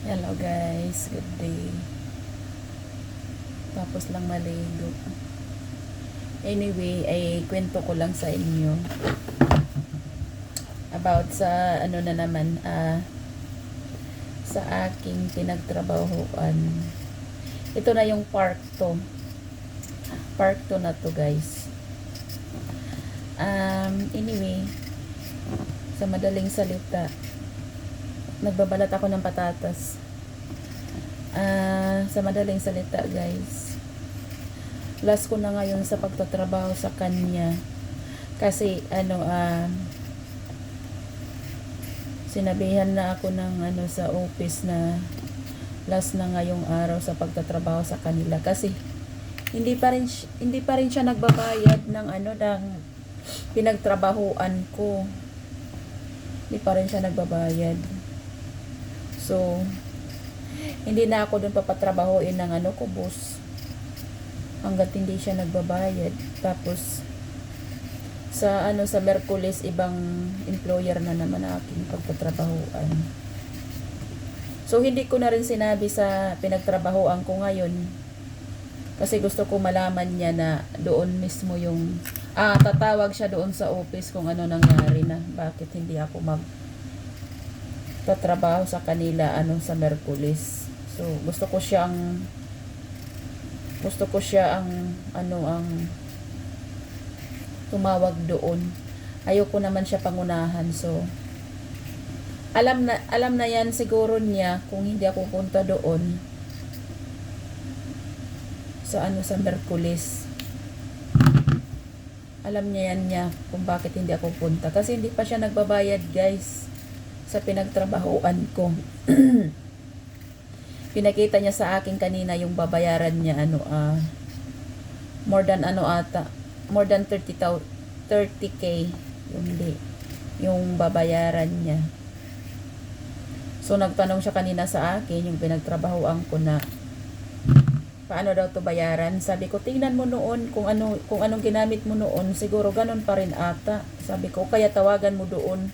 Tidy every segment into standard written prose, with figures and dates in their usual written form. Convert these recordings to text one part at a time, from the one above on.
Hello guys, good day. Tapos lang maligo. Anyway, ay kwento ko lang sa inyo about sa ano na naman, sa aking pinagtrabahuan. Ito na yung part 2. Part 2 na to guys. Anyway, sa madaling salita, nagbabalat ako ng patatas. Sa madaling salita guys, last ko na ngayon sa pagtatrabaho sa kanya kasi sinabihan na ako ng sa office na last na ngayong araw sa pagtatrabaho sa kanila kasi hindi pa rin siya nagbabayad ng ng pinagtrabahuan ko. Hindi pa rin siya nagbabayad. So, hindi na ako doon papatrabahuin ng ko, boss. Hanggat hindi siya nagbabayad. Tapos, sa sa Merkulis, ibang employer na naman aking pagtatrabahuan. So, hindi ko na rin sinabi sa pinagtrabahuan ko ngayon. Kasi gusto ko malaman niya na doon mismo yung, tatawag siya doon sa office kung ano nangyari na. Bakit hindi ako tatrabaho sa kanila sa Merkulis. So gusto ko siya ang tumawag doon. Ayoko naman siya pangunahan. So alam na yan siguro niya kung hindi ako punta doon sa sa Merkulis. Alam niya kung bakit hindi ako punta kasi hindi pa siya nagbabayad guys sa pinagtrabahuan ko. Pinakita niya sa akin kanina yung babayaran niya more than more than 30k yung babayaran niya. So nagtanong siya kanina sa akin yung pinagtrabahuan ko na paano daw to bayaran. Sabi ko tingnan mo noon kung anong ginamit mo noon, siguro ganun pa rin ata. Sabi ko kaya tawagan mo doon.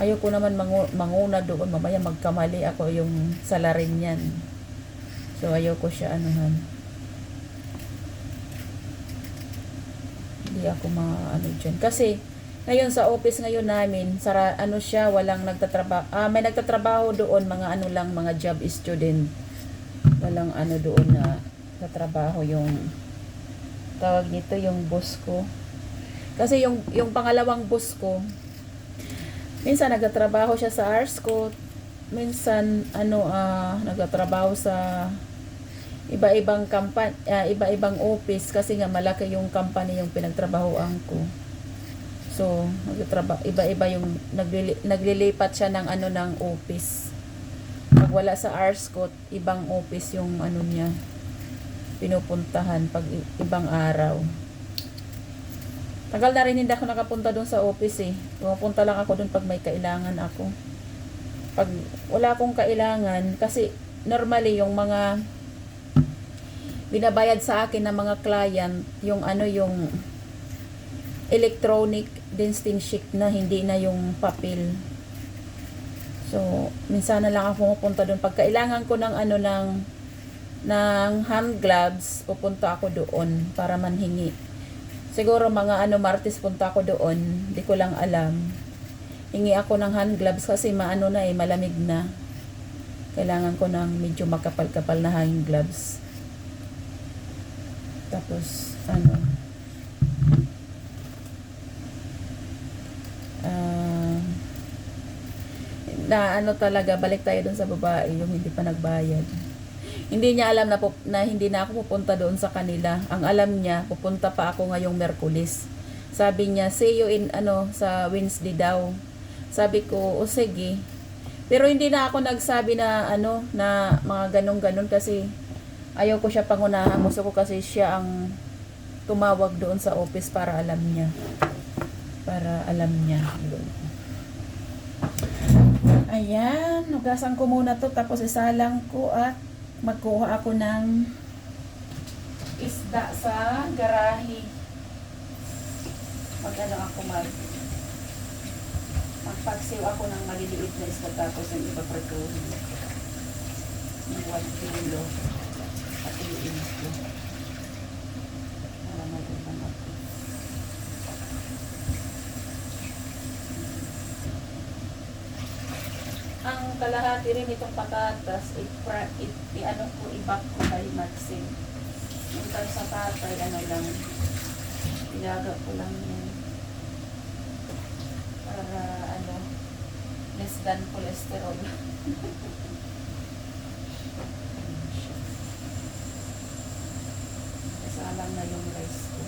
Ayoko naman manguna doon, mamaya magkamali ako yung salarin niyan. So ayoko siya Hindi ako dyan. Kasi ngayon sa office ngayon namin, siya, walang nagtatrabaho. May nagtatrabaho doon, mga job student. Walang doon na tatrabaho yung tawag nito, yung boss ko. Kasi yung pangalawang boss ko, minsan nagtatrabaho siya sa Arsco, minsan nagtatrabaho sa iba-ibang iba-ibang office kasi nga malaki yung company yung pinagtrabahoan ko. So, iba-iba yung naglilipat siya ng ng office. Pag wala sa Arsco, ibang office yung niya pinupuntahan pag ibang araw. Tagal na rin hindi ako nakapunta doon sa office eh. Pumunta lang ako doon pag may kailangan ako. Pag wala akong kailangan, kasi normally yung mga binabayad sa akin ng mga client, yung yung electronic distancing sheet na, hindi na yung papel. So, minsan na lang ako pupunta doon. Pag kailangan ko ng ng hand gloves, pupunta ako doon para manhingi. Siguro mga Martes punta ako doon, di ko lang alam. Hingi ako ng hand gloves kasi malamig na. Kailangan ko ng medyo makapal-kapal na hand gloves. Tapos talaga, balik tayo doon sa babae, yung hindi pa nagbayad. Hindi niya alam na hindi na ako pupunta doon sa kanila. Ang alam niya, pupunta pa ako ngayong Merkulis. Sabi niya, see you in sa Wednesday daw. Sabi ko, o sige. Pero hindi na ako nagsabi na na mga ganun-ganun kasi ayaw ko siya pangunahan. Gusto ko kasi siya ang tumawag doon sa office para alam niya. Para alam niya. Ayan, nugasan ko muna to tapos isalang ko at magkuha ako ng isda sa garahe. Ako Magpagsiw ako ng maliliit na isda tapos yung iba prituhin. Yung 1 kilo. Patiin ko. Para magandang ako. Ang kalahati rin itong patatas, i-ano ko, i-back ko kay Maxine. Yung sa tatay, ano lang, ilaga ko lang yan. Para, ano, less than cholesterol. Isalang na yung rice ko.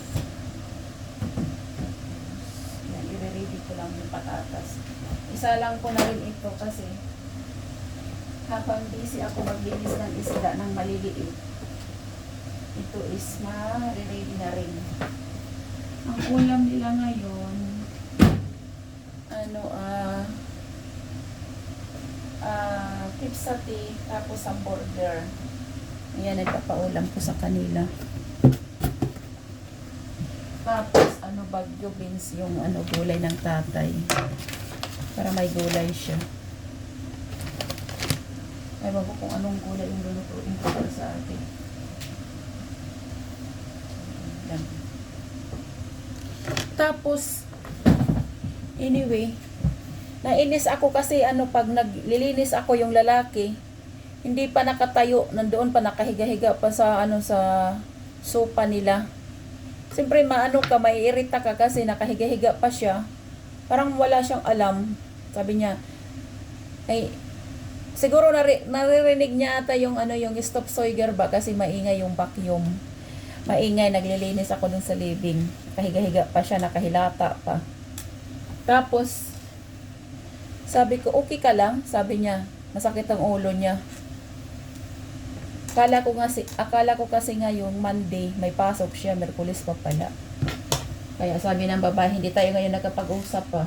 Yan, i-ready ko lang yung patatas. Isa lang ko na rin ito kasi habang busy ako maglinis ng isda ng maliliit, ito is ma-ready na rin. Ang ulam nila ngayon, ano, kipsati, tapos ang burger. Ayan, nagpapaulam ko sa kanila. Tapos, ano, bagyo beans, yung ano, gulay ng tatay. Para may gulay siya. Ewan ko kung anong gulay yung lulutuin ko para sa atin. Yan. Tapos, anyway, nainis ako kasi ano, pag naglilinis ako yung lalaki, hindi pa nakatayo, nandoon pa nakahiga-higa pa sa ano, sa sopa nila. Siyempre maano ka, maiirita ka kasi nakahiga-higa pa siya. Parang wala siyang alam. Sabi niya, ay, siguro naririnig niya ata yung ano, yung stop soiger ba kasi maingay yung vacuum. Maingay, naglilinis ako dun sa living. Nakahiga-higa pa siya, nakahilata pa. Tapos, sabi ko, okay ka lang? Sabi niya, masakit ang ulo niya. Akala ko kasi ngayong Monday, may pasok siya, Merkulis pa pala. Kaya sabi ng babae, hindi tayo ngayon nakapag-usap pa.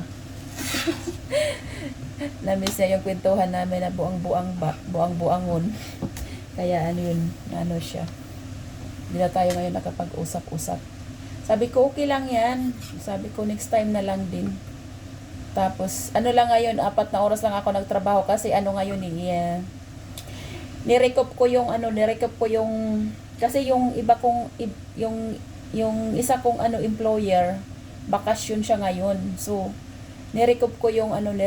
Namiss niya yung kwentuhan namin na buang-buangon. Kaya ano yun, ano siya. Hindi na tayo ngayon nakapag-usap-usap. Sabi ko, okay lang yan. Sabi ko, next time na lang din. Tapos, ano lang ngayon, 4 na oras lang ako nagtrabaho kasi ano ngayon nirecop ko yung kasi yung iba kong yung isa kong ano employer, bakasyon siya ngayon. So, nirecop ko yung yung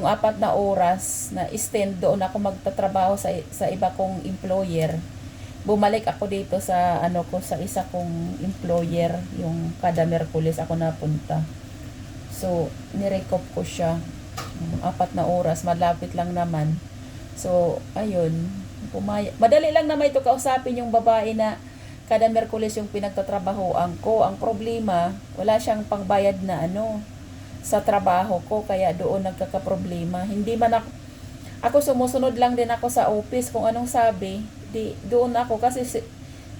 4 na oras na extend doon ako magtatrabaho sa iba kong employer. Bumalik ako dito sa sa isa kong employer, yung kada Merkulis ako napunta. So, nirecop ko siya. 4 na oras, malapit lang naman. So, ayun. Madali lang naman ito kausapin yung babae na kada Merkulis yung pinagtatrabahoan ko. Ang problema, wala siyang pangbayad na sa trabaho ko, kaya doon nagkakaproblema. Hindi man ako sumusunod lang din ako sa office kung anong sabi. Doon ako kasi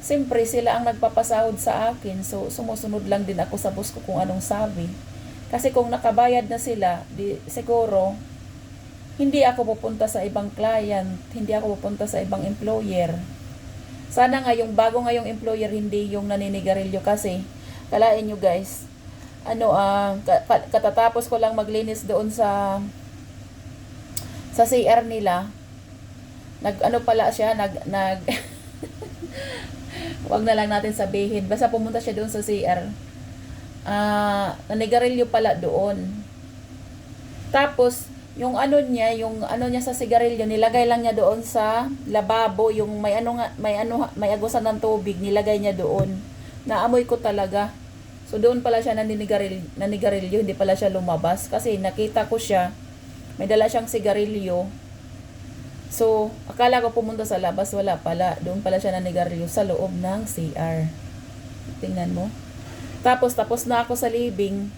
siyempre sila ang nagpapasahod sa akin. So, sumusunod lang din ako sa boss ko kung anong sabi. Kasi kung nakabayad na sila, siguro, hindi ako pupunta sa ibang client, hindi ako pupunta sa ibang employer. Sana nga yung bago ngayong employer, hindi yung naninigarilyo kasi, kalain nyo guys, katatapos ko lang maglinis doon sa CR nila, pala siya, wag na lang natin sabihin, basta pumunta siya doon sa CR, nanigarilyo pala doon. Tapos, yung niya sa sigarilyo, nilagay lang niya doon sa lababo, yung may agusan ng tubig, nilagay niya doon. Naamoy ko talaga. So, doon pala siya nanigarilyo, hindi pala siya lumabas. Kasi nakita ko siya, may dala siyang sigarilyo. So, akala ko pumunta sa labas, wala pala. Doon pala siya nanigarilyo sa loob ng CR. Tingnan mo. Tapos na ako sa living.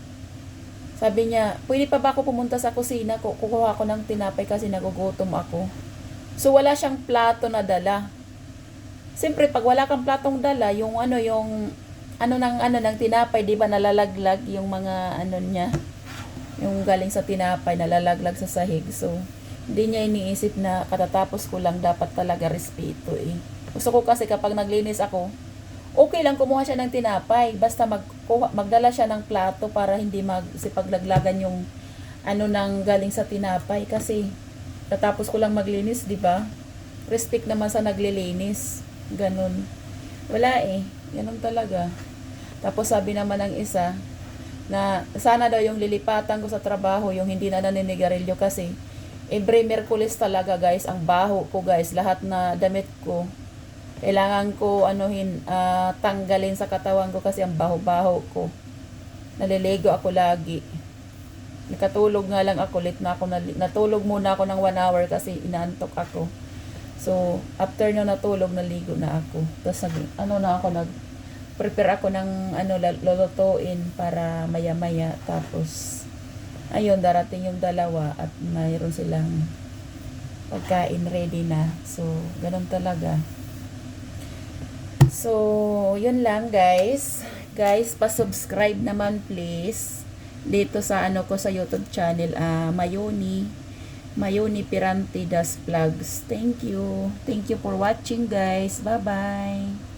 Sabi niya, pwede pa ba ako pumunta sa kusina? Kukuha ako ng tinapay kasi nagugutom ako. So, wala siyang plato na dala. Siyempre, pag wala kang platong dala, yung ng tinapay, di ba nalalaglag yung mga niya. Yung galing sa tinapay, nalalaglag sa sahig. So, hindi niya iniisip na katatapos ko lang dapat talaga respeto eh. Gusto ko kasi kapag naglinis ako, Okay lang kumuha siya ng tinapay. Basta magdala siya ng plato para hindi magsipaglaglagan yung ano nang galing sa tinapay. Kasi katapos ko lang maglinis, di ba? Respect naman sa naglilinis. Ganun. Wala eh. Ganun talaga. Tapos sabi naman ng isa, na sana daw yung lilipatan ko sa trabaho, yung hindi na naninigarilyo kasi every Merkulis talaga guys, ang baho ko guys, lahat na damit ko, kailangan ko tanggalin sa katawan ko kasi ang baho-baho ko. Naliligo ako lagi. Nakatulog nga lang ako, late na ako, natulog muna ako ng 1 hour kasi inaantok ako. So, after na natulog, naligo na ako. Tapos prepare ako ng lulutuin para maya-maya. Tapos, ayun, darating yung dalawa at mayroon silang pagkain ready na. So, ganun talaga. So, yun lang guys. Guys, pa-subscribe naman please dito sa ko sa YouTube channel, Mayoni Piranti Das Vlogs. Thank you. Thank you for watching guys. Bye-bye.